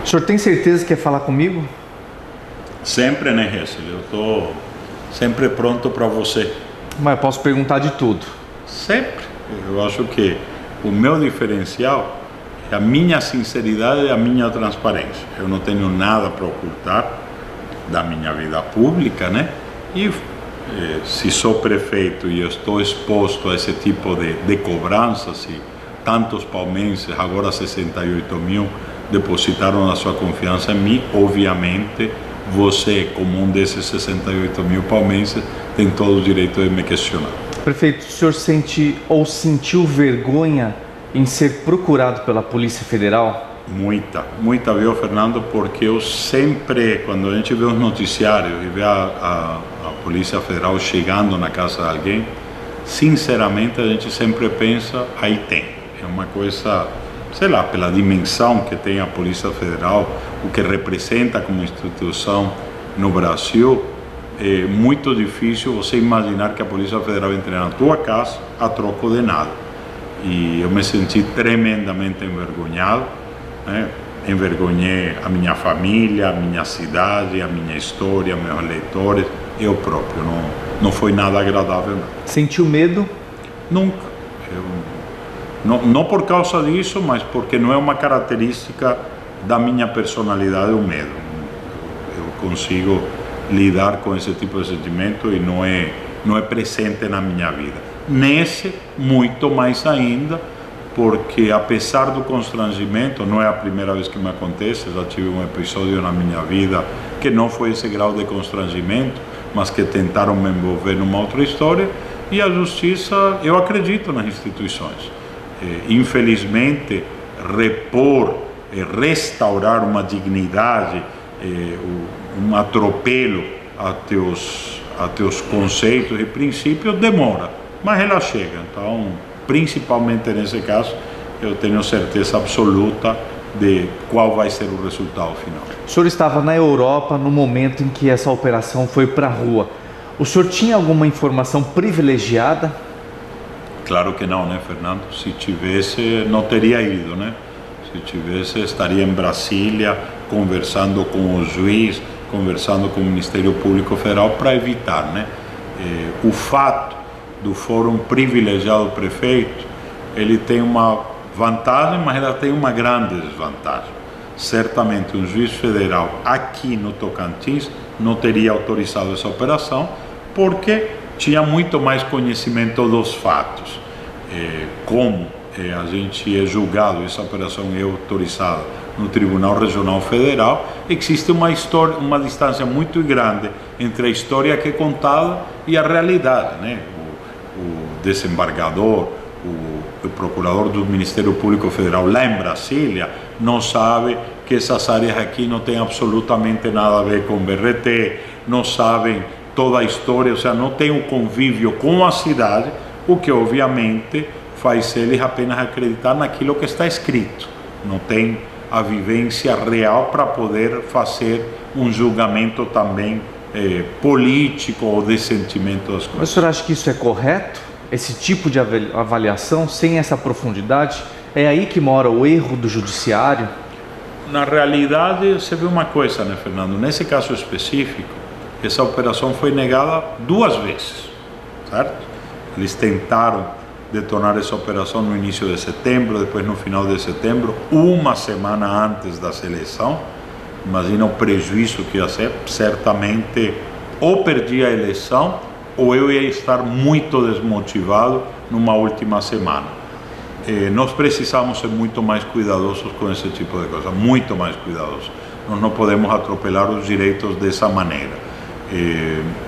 O senhor tem certeza que quer falar comigo? Sempre, né, Hessel? Eu estou sempre pronto para você. Mas eu posso perguntar de tudo. Sempre. Eu acho que o meu diferencial é a minha sinceridade e a minha transparência. Eu não tenho nada para ocultar da minha vida pública, né? E se sou prefeito e estou exposto a esse tipo de cobranças, e tantos palmeirenses, agora 68 mil, depositaram a sua confiança em mim, obviamente você, como um desses 68 mil palmeirenses, tem todo o direito de me questionar. Prefeito, o senhor sente ou sentiu vergonha em ser procurado pela Polícia Federal? Muita, viu, Fernando? Porque eu sempre, quando a gente vê os noticiários e vê a Polícia Federal chegando na casa de alguém, sinceramente a gente sempre pensa, aí tem. É uma coisa, sei lá, pela dimensão que tem a Polícia Federal, o que representa como instituição no Brasil, é muito difícil você imaginar que a Polícia Federal entre na tua casa a troco de nada. E eu me senti tremendamente envergonhado, né? Envergonhei a minha família, a minha cidade, a minha história, meus leitores, eu próprio. Não foi nada agradável. Não. Sentiu medo? Nunca. Não por causa disso, mas porque não é uma característica da minha personalidade o medo. Eu consigo lidar com esse tipo de sentimento e não é presente na minha vida. Nesse, muito mais ainda, porque apesar do constrangimento, não é a primeira vez que me acontece, já tive um episódio na minha vida que não foi esse grau de constrangimento, mas que tentaram me envolver numa outra história, e a justiça, eu acredito nas instituições. Infelizmente, repor, restaurar uma dignidade, um atropelo a teus conceitos e princípios demora, mas ela chega. Então, principalmente nesse caso, eu tenho certeza absoluta de qual vai ser o resultado final. O senhor estava na Europa no momento em que essa operação foi para a rua. O senhor tinha alguma informação privilegiada? Claro que não, né, Fernando? Se tivesse, não teria ido, né? Se tivesse, estaria em Brasília conversando com o juiz, conversando com o Ministério Público Federal para evitar, né? O fato do fórum privilegiado do prefeito, ele tem uma vantagem, mas ela tem uma grande desvantagem. Certamente um juiz federal aqui no Tocantins não teria autorizado essa operação, porque tinha muito mais conhecimento dos fatos. Como a gente é julgado, essa operação é autorizada no Tribunal Regional Federal, existe uma distância muito grande entre a história que é contada e a realidade, né? O desembargador, o procurador do Ministério Público Federal lá em Brasília não sabe que essas áreas aqui não têm absolutamente nada a ver com BRT, não sabem toda a história, ou seja, não tem um convívio com a cidade, o que obviamente faz eles apenas acreditar naquilo que está escrito, não tem a vivência real para poder fazer um julgamento também político ou de sentimento das coisas. Mas o senhor acha que isso é correto? Esse tipo de avaliação, sem essa profundidade, é aí que mora o erro do judiciário? Na realidade, você vê uma coisa, né, Fernando? Nesse caso específico, essa operação foi negada 2 vezes, certo? Eles tentaram detonar essa operação no início de setembro, depois no final de setembro, uma semana antes da eleição. Imagina o prejuízo que ia ser. Certamente, ou perdi a eleição, ou eu ia estar muito desmotivado numa última semana. Nós precisamos ser muito mais cuidadosos com esse tipo de coisa, muito mais cuidadosos. Nós não podemos atropelar os direitos dessa maneira.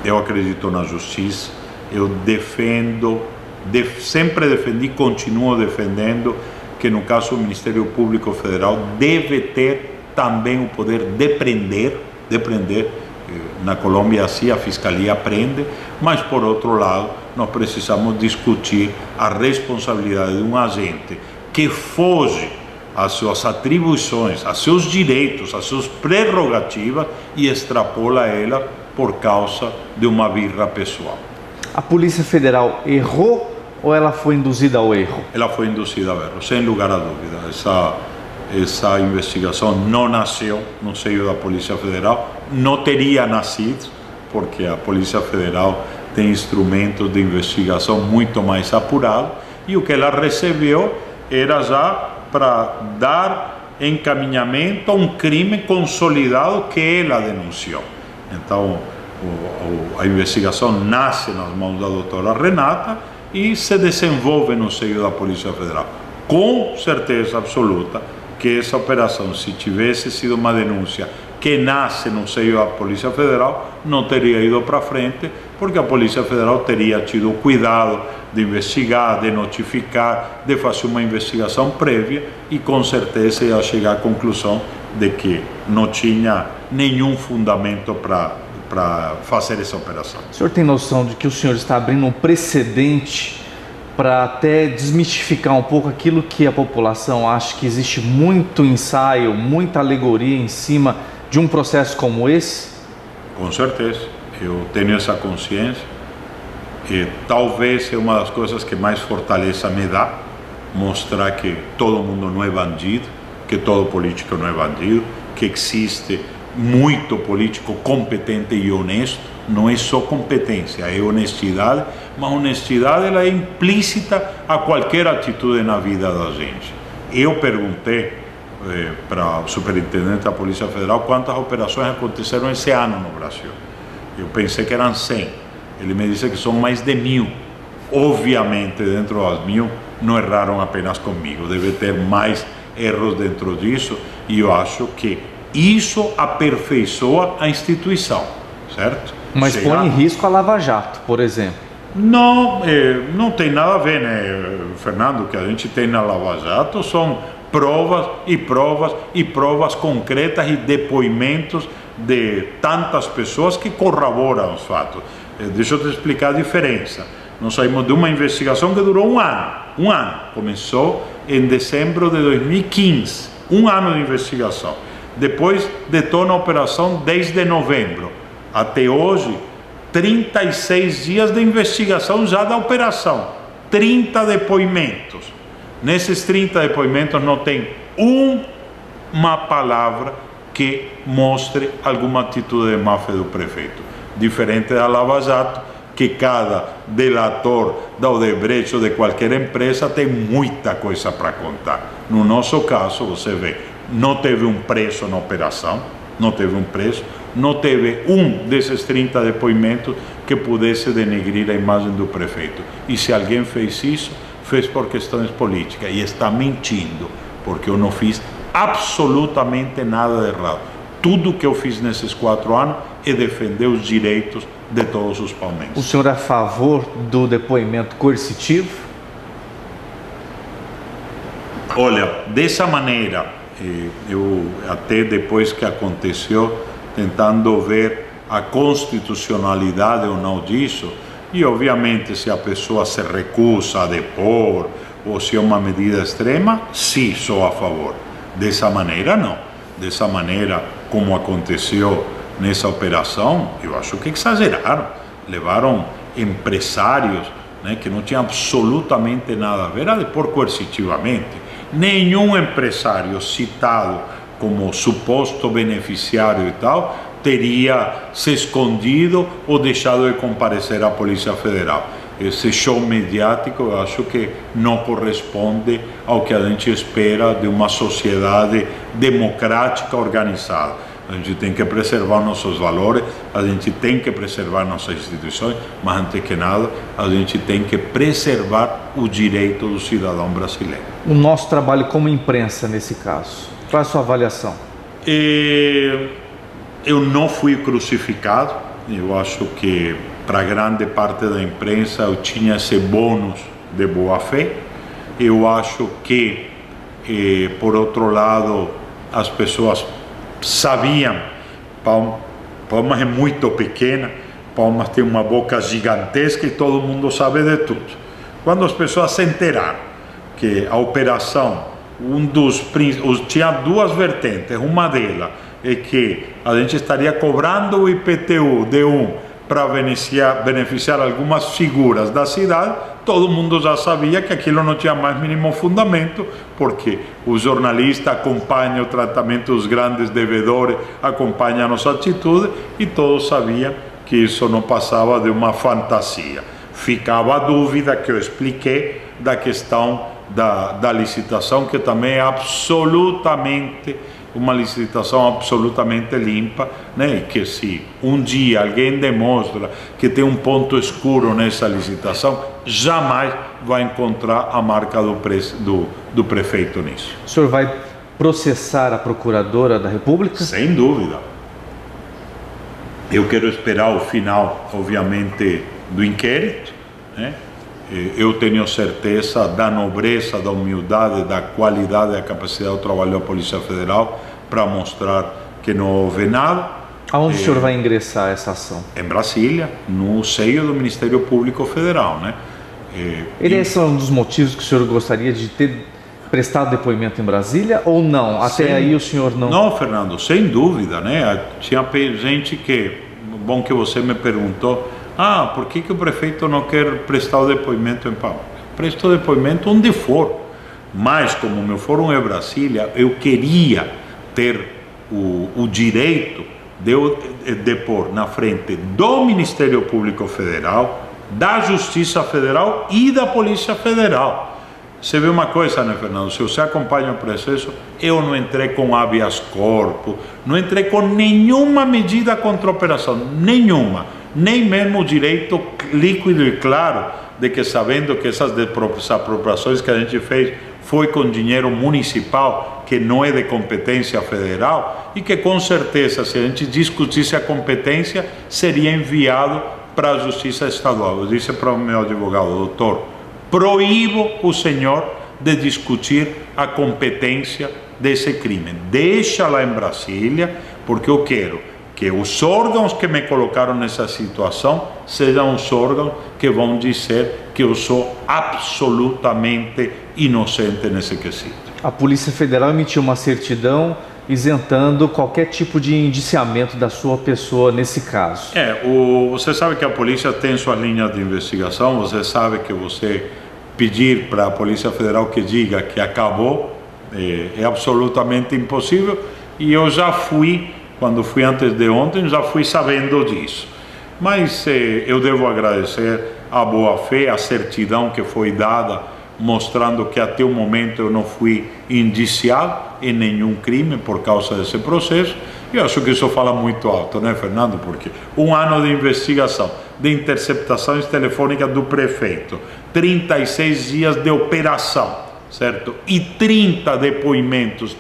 Eu acredito na justiça, eu sempre defendi, continuo defendendo que no caso o Ministério Público Federal deve ter também o poder de prender. Na Colômbia assim a Fiscalia prende, mas por outro lado nós precisamos discutir a responsabilidade de um agente que foge às suas atribuições, aos seus direitos, às suas prerrogativas e extrapola ela por causa de uma birra pessoal. A Polícia Federal errou ou ela foi induzida ao erro? Ela foi induzida ao erro, sem lugar a dúvida. essa investigação não nasceu no seio da Polícia Federal, não teria nascido, porque a Polícia Federal tem instrumentos de investigação muito mais apurados, e o que ela recebeu era já para dar encaminhamento a um crime consolidado que ela denunciou. Então, a investigação nasce nas mãos da doutora Renata e se desenvolve no seio da Polícia Federal. Com certeza absoluta que essa operação, se tivesse sido uma denúncia que nasce no seio da Polícia Federal, não teria ido para frente, porque a Polícia Federal teria tido o cuidado de investigar, de notificar, de fazer uma investigação prévia e com certeza ia chegar à conclusão de que não tinha nenhum fundamento para fazer essa operação. O senhor tem noção de que o senhor está abrindo um precedente para até desmistificar um pouco aquilo que a população acha, que existe muito ensaio, muita alegoria em cima de um processo como esse? Com certeza, eu tenho essa consciência e talvez é uma das coisas que mais fortaleza me dá, mostrar que todo mundo não é bandido, que todo político não é bandido, que existe muito político competente e honesto. Não é só competência, é honestidade, mas honestidade ela é implícita a qualquer atitude na vida da gente. Eu perguntei para o superintendente da Polícia Federal quantas operações aconteceram esse ano no Brasil. Eu pensei que eram 100, ele me disse que são mais de 1000. Obviamente, dentro das 1000, não erraram apenas comigo, deve ter mais erros dentro disso, e eu acho que isso aperfeiçoa a instituição, certo? Mas põe em risco a Lava Jato, por exemplo. Não, não tem nada a ver, né, Fernando? O que a gente tem na Lava Jato são provas e provas e provas concretas e depoimentos de tantas pessoas que corroboram os fatos. Deixa eu te explicar a diferença. Nós saímos de uma investigação que durou um ano. Começou em dezembro de 2015, um ano de investigação. Depois detona a operação desde novembro. Até hoje, 36 dias de investigação já da operação, 30 depoimentos. Nesses 30 depoimentos não tem uma palavra que mostre alguma atitude de má-fé do prefeito. Diferente da Lava Jato, que cada delator da Odebrecht ou de qualquer empresa tem muita coisa para contar. No nosso caso, você vê, não teve um preso na operação, não teve um preso, não teve um desses 30 depoimentos que pudesse denegrir a imagem do prefeito. E se alguém fez isso, fez por questões políticas e está mentindo, porque eu não fiz absolutamente nada de errado. Tudo que eu fiz nesses 4 anos é defender os direitos de todos os palmeirenses. O senhor é a favor do depoimento coercitivo? Olha, dessa maneira, eu até depois que aconteceu, tentando ver a constitucionalidade ou não disso, e obviamente se a pessoa se recusa a depor, ou se é uma medida extrema, sim, sou a favor. Dessa maneira, não. Dessa maneira, como aconteceu nessa operação, eu acho que exageraram. Levaram empresários, né, que não tinham absolutamente nada a ver a depor coercitivamente. Nenhum empresário citado como suposto beneficiário e tal teria se escondido ou deixado de comparecer à Polícia Federal. Esse show mediático eu acho que não corresponde ao que a gente espera de uma sociedade democrática organizada. A gente tem que preservar nossos valores, a gente tem que preservar nossas instituições, mas antes que nada, a gente tem que preservar o direito do cidadão brasileiro. O nosso trabalho como imprensa nesse caso, qual é a sua avaliação? Eu não fui crucificado, eu acho que para grande parte da imprensa eu tinha esse bônus de boa fé. Eu acho que, por outro lado, as pessoas sabiam, Palmas é muito pequena, Palmas tem uma boca gigantesca e todo mundo sabe de tudo. Quando as pessoas se enteraram que a operação, tinha duas vertentes, uma delas é que a gente estaria cobrando o IPTU de para beneficiar algumas figuras da cidade, todo mundo já sabia que aquilo não tinha mais mínimo fundamento, porque o jornalista acompanha o tratamento dos grandes devedores, acompanha a nossa atitude, e todos sabiam que isso não passava de uma fantasia. Ficava a dúvida que eu expliquei da questão da licitação, que também é absolutamente uma licitação absolutamente limpa, né? E que se um dia alguém demonstra que tem um ponto escuro nessa licitação, jamais vai encontrar a marca do prefeito nisso. O senhor vai processar a Procuradora da República? Sem dúvida. Eu quero esperar o final, obviamente, do inquérito, né? Eu tenho certeza da nobreza, da humildade, da qualidade, da capacidade do trabalho da Polícia Federal para mostrar que não houve nada. Aonde o senhor vai ingressar essa ação? Em Brasília, no seio do Ministério Público Federal, né? Esse é um dos motivos que o senhor gostaria de ter prestado depoimento em Brasília ou não? Até aí o senhor não... Não, Fernando, sem dúvida, né? Tinha gente que... Bom que você me perguntou, por que o prefeito não quer prestar o depoimento em Palmas? Presto o depoimento onde for, mas como meu fórum é Brasília, eu queria ter o direito de depor na frente do Ministério Público Federal, da Justiça Federal e da Polícia Federal. Você vê uma coisa, né, Fernando? Se você acompanha o processo, eu não entrei com habeas corpus, não entrei com nenhuma medida contra a operação, nenhuma, nem mesmo o direito líquido e claro de que, sabendo que essas apropriações que a gente fez foi com dinheiro municipal, que não é de competência federal, e que com certeza, se a gente discutisse a competência, seria enviado para a Justiça Estadual. Eu disse para o meu advogado, doutor, proíbo o senhor de discutir a competência desse crime. Deixa lá em Brasília, porque eu quero que os órgãos que me colocaram nessa situação sejam os órgãos que vão dizer que eu sou absolutamente inocente nesse quesito. A Polícia Federal emitiu uma certidão isentando qualquer tipo de indiciamento da sua pessoa nesse caso. Você sabe que a polícia tem suas linhas de investigação, você sabe que você pedir para a Polícia Federal que diga que acabou é absolutamente impossível, e eu já fui, quando fui antes de ontem, já fui sabendo disso. Mas eu devo agradecer a boa-fé, a certidão que foi dada, mostrando que até o momento eu não fui indiciado em nenhum crime por causa desse processo. Eu acho que isso fala muito alto, né, Fernando? Porque um ano de investigação, de interceptações telefônicas do prefeito, 36 dias de operação, certo? E 30 depoimentos,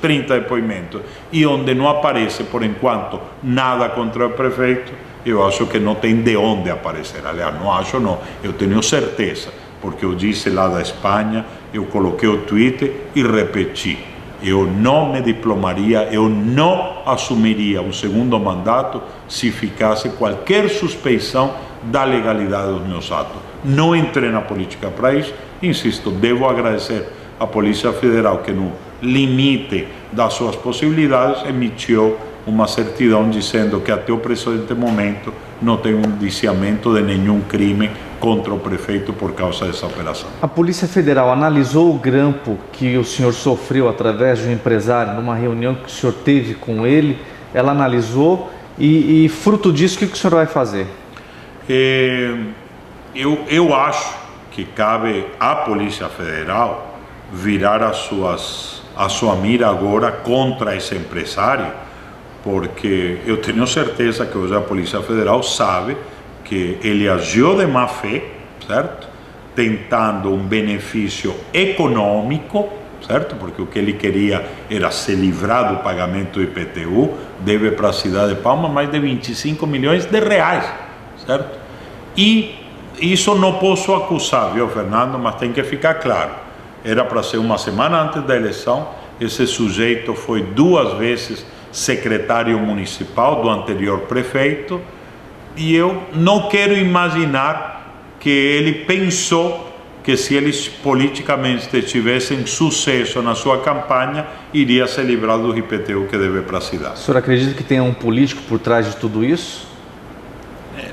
e onde não aparece, por enquanto, nada contra o prefeito, eu acho que não tem de onde aparecer. Aliás, não acho, não, eu tenho certeza, porque eu disse lá da Espanha, eu coloquei o Twitter e repeti, eu não me diplomaria, eu não assumiria um segundo mandato se ficasse qualquer suspeição da legalidade dos meus atos. Não entrei na política para isso, insisto, devo agradecer à Polícia Federal que, no limite das suas possibilidades, emitiu uma certidão dizendo que até o presente momento não tem um indiciamento de nenhum crime contra o prefeito por causa dessa operação. A Polícia Federal analisou o grampo que o senhor sofreu através de um empresário numa reunião que o senhor teve com ele? Ela analisou e fruto disso, o que o senhor vai fazer? Eu acho que cabe à Polícia Federal virar a sua mira agora contra esse empresário, porque eu tenho certeza que hoje a Polícia Federal sabe que ele agiu de má fé, certo? Tentando um benefício econômico, certo? Porque o que ele queria era se livrar do pagamento do IPTU, deve para a cidade de Palmas mais de 25 milhões de reais, certo? E isso não posso acusar, viu, Fernando? Mas tem que ficar claro. Era para ser uma semana antes da eleição, esse sujeito foi 2 vezes secretário municipal do anterior prefeito, e eu não quero imaginar que ele pensou que, se eles politicamente tivessem sucesso na sua campanha, iria se livrar do IPTU que deve para a cidade. O senhor acredita que tem um político por trás de tudo isso?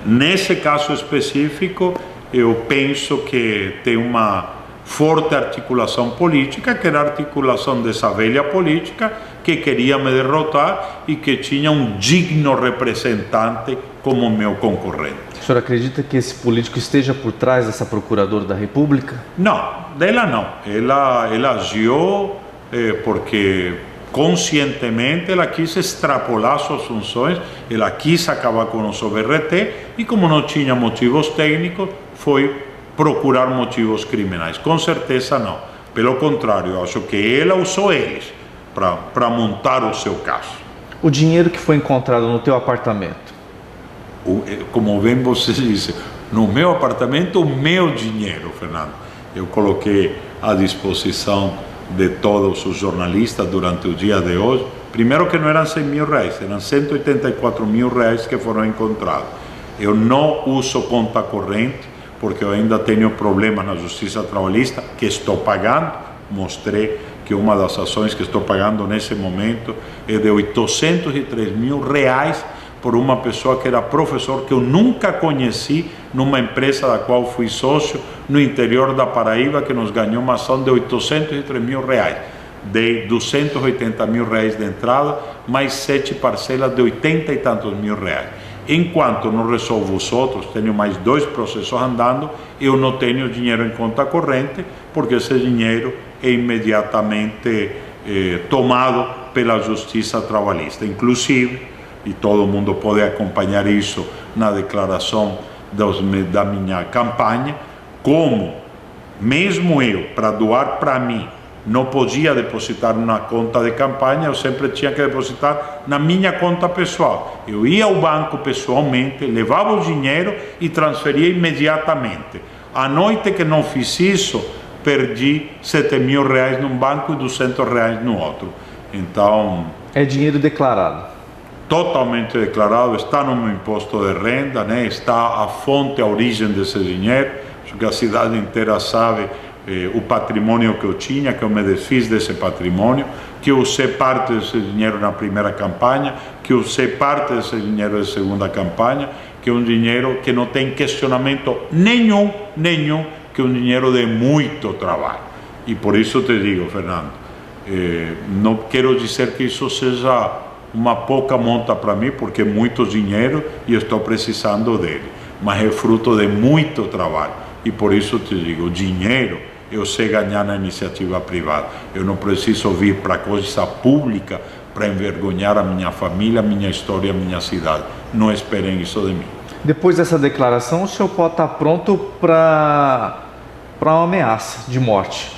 Nesse caso específico, eu penso que tem uma forte articulação política, que era a articulação dessa velha política que queria me derrotar e que tinha um digno representante como meu concorrente. O senhor acredita que esse político esteja por trás dessa procuradora da República? Não, dela não. Ela agiu porque conscientemente ela quis extrapolar suas funções, ela quis acabar com o nosso BRT e como não tinha motivos técnicos, foi procurar motivos criminais. Com certeza não. Pelo contrário, eu acho que ela usou eles para montar o seu caso. O dinheiro que foi encontrado no teu apartamento? Como bem você disse, no meu apartamento, o meu dinheiro, Fernando. Eu coloquei à disposição de todos os jornalistas durante o dia de hoje. Primeiro que não eram 100 mil reais, eram 184 mil reais que foram encontrados. Eu não uso conta corrente, porque eu ainda tenho problemas na Justiça Trabalhista, que estou pagando. Mostrei que uma das ações que estou pagando nesse momento é de 803 mil reais por uma pessoa que era professor, que eu nunca conheci, numa empresa da qual fui sócio, no interior da Paraíba, que nos ganhou uma ação de 803 mil reais. Dei 280 mil reais de entrada, mais 7 parcelas de 80 e tantos mil reais. Enquanto não resolvo os outros, tenho mais 2 processos andando, eu não tenho dinheiro em conta corrente, porque esse dinheiro é imediatamente tomado pela Justiça Trabalhista. Inclusive, e todo mundo pode acompanhar isso na declaração da minha campanha, como mesmo eu, para doar para mim, não podia depositar na conta de campanha, eu sempre tinha que depositar na minha conta pessoal. Eu ia ao banco pessoalmente, levava o dinheiro e transferia imediatamente. À noite que não fiz isso, perdi 7 mil reais num banco e 200 reais no outro. Então... É dinheiro declarado? Totalmente declarado, está no meu imposto de renda, né? Está a fonte, a origem desse dinheiro. Acho que a cidade inteira sabe o patrimônio que eu tinha, que eu me desfiz desse patrimônio, que eu usei parte desse dinheiro na primeira campanha, que eu usei parte desse dinheiro na segunda campanha, que é um dinheiro que não tem questionamento nenhum, que é um dinheiro de muito trabalho. E por isso te digo, Fernando, não quero dizer que isso seja uma pouca monta para mim, porque é muito dinheiro e estou precisando dele, mas é fruto de muito trabalho. E por isso te digo, dinheiro eu sei ganhar na iniciativa privada. Eu não preciso vir para a coisa pública para envergonhar a minha família, a minha história, a minha cidade. Não esperem isso de mim. Depois dessa declaração, o senhor pode estar pronto para uma ameaça de morte.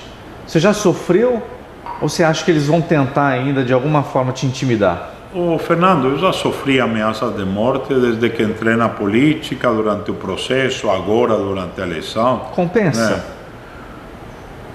Você já sofreu ou você acha que eles vão tentar ainda de alguma forma te intimidar? Fernando, eu já sofri ameaças de morte desde que entrei na política, durante o processo, agora durante a eleição. Compensa? Né?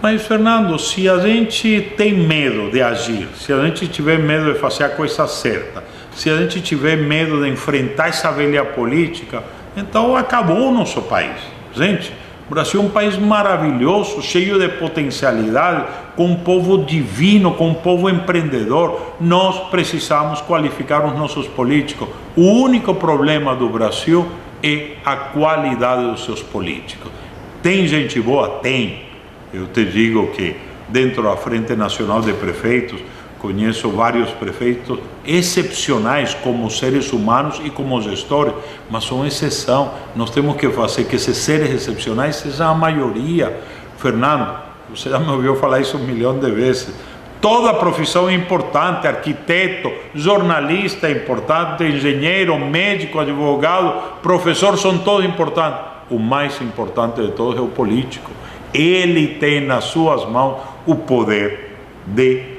Mas, Fernando, se a gente tem medo de agir, se a gente tiver medo de fazer a coisa certa, se a gente tiver medo de enfrentar essa velha política, então acabou o nosso país. Gente, o Brasil é um país maravilhoso, cheio de potencialidade, com um povo divino, com um povo empreendedor. Nós precisamos qualificar os nossos políticos. O único problema do Brasil é a qualidade dos seus políticos. Tem gente boa? Tem. Eu te digo que dentro da Frente Nacional de Prefeitos, conheço vários prefeitos excepcionais como seres humanos e como gestores, mas são exceção. Nós temos que fazer que esses seres excepcionais sejam a maioria. Fernando, você já me ouviu falar isso 1 milhão de vezes. Toda profissão é importante, arquiteto, jornalista é importante, engenheiro, médico, advogado, professor, são todos importantes. O mais importante de todos é o político. Ele tem nas suas mãos o poder de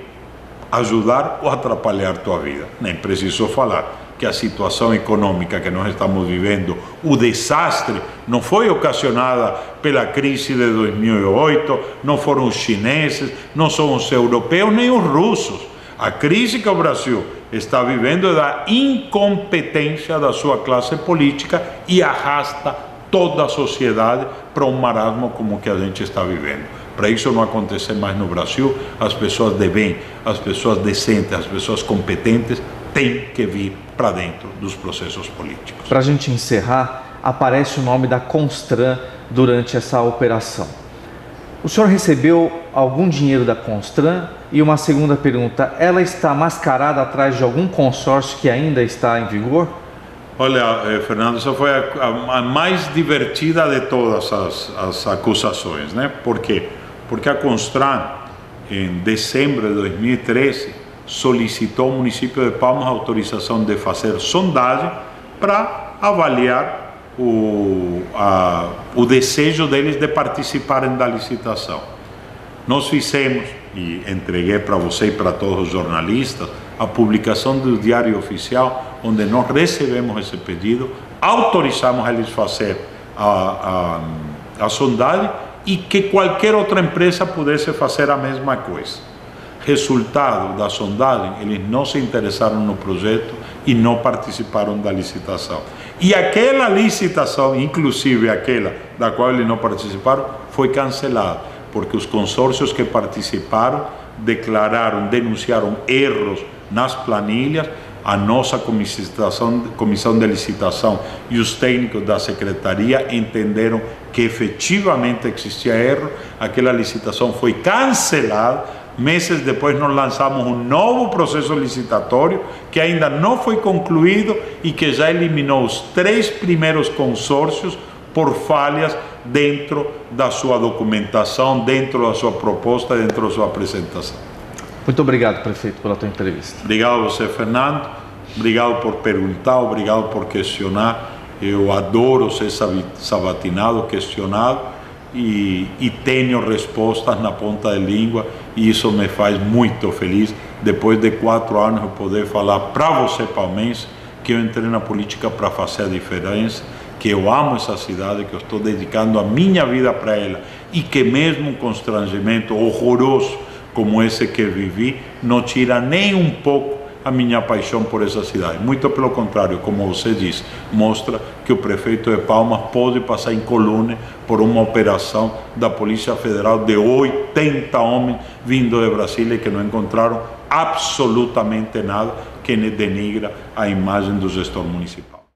ajudar ou atrapalhar a tua vida. Nem preciso falar que a situação econômica que nós estamos vivendo, o desastre, não foi ocasionada pela crise de 2008, não foram os chineses, não são os europeus, nem os russos. A crise que o Brasil está vivendo é da incompetência da sua classe política e arrasta toda a sociedade para um marasmo como o que a gente está vivendo. Para isso não acontecer mais no Brasil, as pessoas de bem, as pessoas decentes, as pessoas competentes têm que vir para dentro dos processos políticos. Para a gente encerrar, aparece o nome da Constran durante essa operação. O senhor recebeu algum dinheiro da Constran? E uma segunda pergunta, ela está mascarada atrás de algum consórcio que ainda está em vigor? Olha, Fernando, essa foi a mais divertida de todas as acusações, né? Por quê? Porque a Constran, em dezembro de 2013, solicitou ao município de Palmas a autorização de fazer sondagem para avaliar o desejo deles de participarem da licitação. Nós fizemos, e entreguei para você e para todos os jornalistas, a publicação do Diário Oficial, onde nós recebemos esse pedido, autorizamos eles fazer a sondagem e que qualquer outra empresa pudesse fazer a mesma coisa. Resultado da sondagem, eles não se interessaram no projeto e não participaram da licitação. E aquela licitação, inclusive aquela da qual eles não participaram, foi cancelada, porque os consórcios que participaram denunciaram erros nas planilhas. A nossa comissão de licitação e os técnicos da secretaria entenderam que efetivamente existia erro. Aquela licitação foi cancelada. Meses depois nós lançamos um novo processo licitatório que ainda não foi concluído e que já eliminou os 3 primeiros consórcios por falhas dentro da sua documentação, dentro da sua proposta, dentro da sua apresentação. Muito obrigado, prefeito, pela tua entrevista. Obrigado a você, Fernando. Obrigado por perguntar, obrigado por questionar. Eu adoro ser sabatinado, questionado e tenho respostas na ponta da língua e isso me faz muito feliz. Depois de 4 anos eu poder falar para você, palmense, que eu entrei na política para fazer a diferença, que eu amo essa cidade, que eu estou dedicando a minha vida para ela e que mesmo um constrangimento horroroso como esse que vivi, não tira nem um pouco a minha paixão por essa cidade. Muito pelo contrário, como você disse, mostra que o prefeito de Palmas pode passar incólume por uma operação da Polícia Federal de 80 homens vindo de Brasília que não encontraram absolutamente nada que denigra a imagem do gestor municipal.